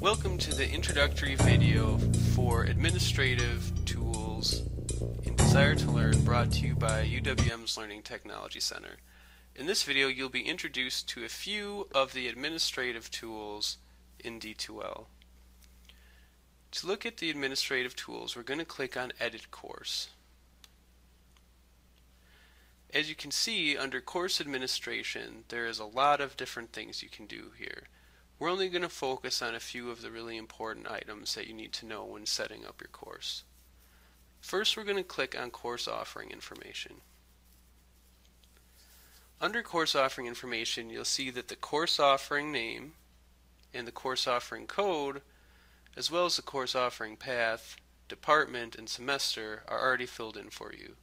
Welcome to the introductory video for administrative tools in Desire to Learn, brought to you by UWM's Learning Technology Center. In this video you'll be introduced to a few of the administrative tools in D2L. To look at the administrative tools, we're going to click on Edit Course. As you can see, under Course Administration, there is a lot of different things you can do here. We're only going to focus on a few of the really important items that you need to know when setting up your course. First, we're going to click on Course Offering Information. Under Course Offering Information, you'll see that the course offering name and the course offering code, as well as the course offering path, department, and semester are already filled in for you.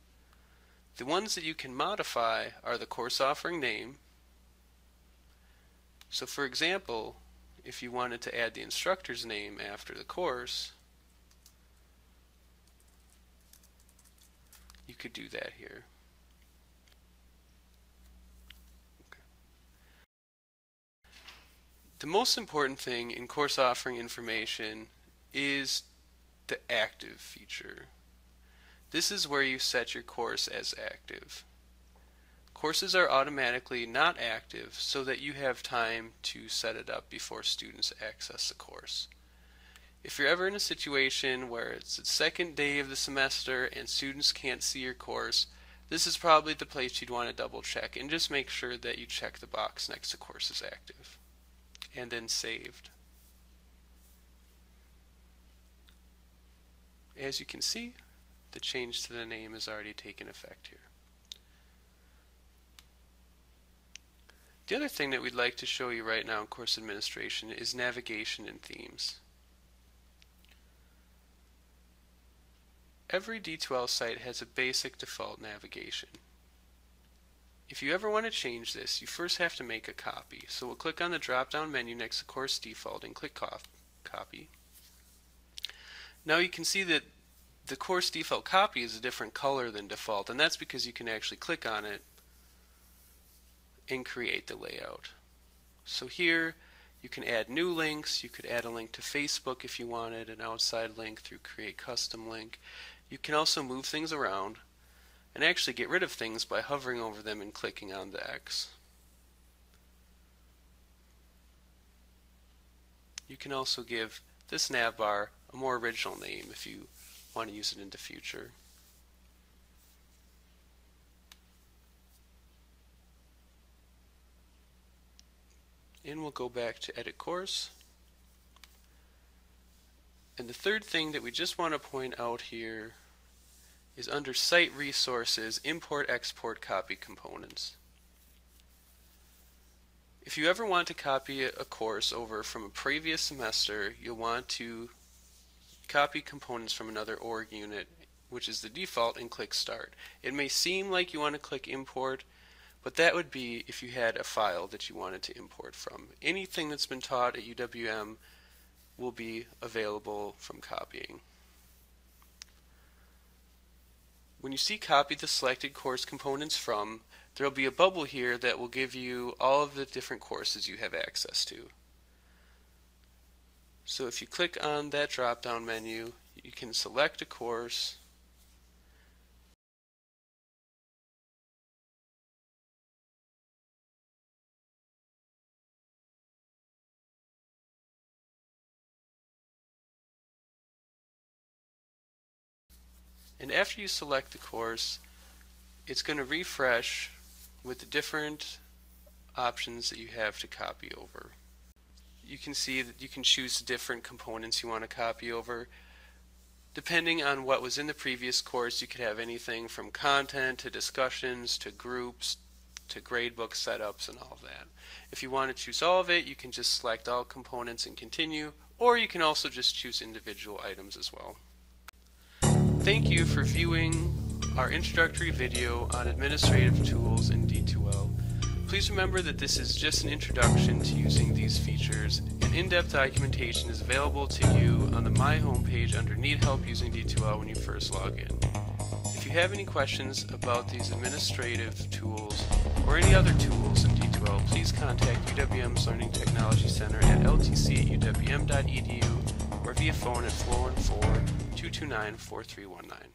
The ones that you can modify are the course offering name. So for example, if you wanted to add the instructor's name after the course, you could do that here. Okay. The most important thing in course offering information is the active feature. This is where you set your course as active. Courses are automatically not active so that you have time to set it up before students access the course. If you're ever in a situation where it's the second day of the semester and students can't see your course, this is probably the place you'd want to double check and just make sure that you check the box next to Courses Active and then Saved. As you can see, the change to the name has already taken effect here. The other thing that we'd like to show you right now in Course Administration is navigation and themes. Every D2L site has a basic default navigation. If you ever want to change this, you first have to make a copy. So we'll click on the drop-down menu next to Course Default and click Copy. Now you can see that the course default copy is a different color than default, and that's because you can actually click on it and create the layout. So here you can add new links. You could add a link to Facebook if you wanted, an outside link through Create Custom Link. You can also move things around and actually get rid of things by hovering over them and clicking on the X. You can also give this navbar a more original name if you want to use it in the future. And we'll go back to Edit Course. And the third thing that we just want to point out here is under Site Resources, Import, Export, Copy Components. If you ever want to copy a course over from a previous semester, you'll want to copy components from another org unit, which is the default, and click Start. It may seem like you want to click Import, but that would be if you had a file that you wanted to import from. Anything that's been taught at UWM will be available from copying. When you see Copy the selected course components from, there will be a bubble here that will give you all of the different courses you have access to. So if you click on that drop-down menu, you can select a course, and after you select the course, it's going to refresh with the different options that you have to copy over. You can see that you can choose the different components you want to copy over. Depending on what was in the previous course, you could have anything from content to discussions to groups to gradebook setups and all of that. If you want to choose all of it, you can just select all components and continue, or you can also just choose individual items as well. Thank you for viewing our introductory video on administrative tools in D2L. Please remember that this is just an introduction to using these features, and in-depth documentation is available to you on the My homepage under Need Help Using D2L when you first log in. If you have any questions about these administrative tools or any other tools in D2L, please contact UWM's Learning Technology Center at LTC at uwm.edu or via phone at 414-229-4319.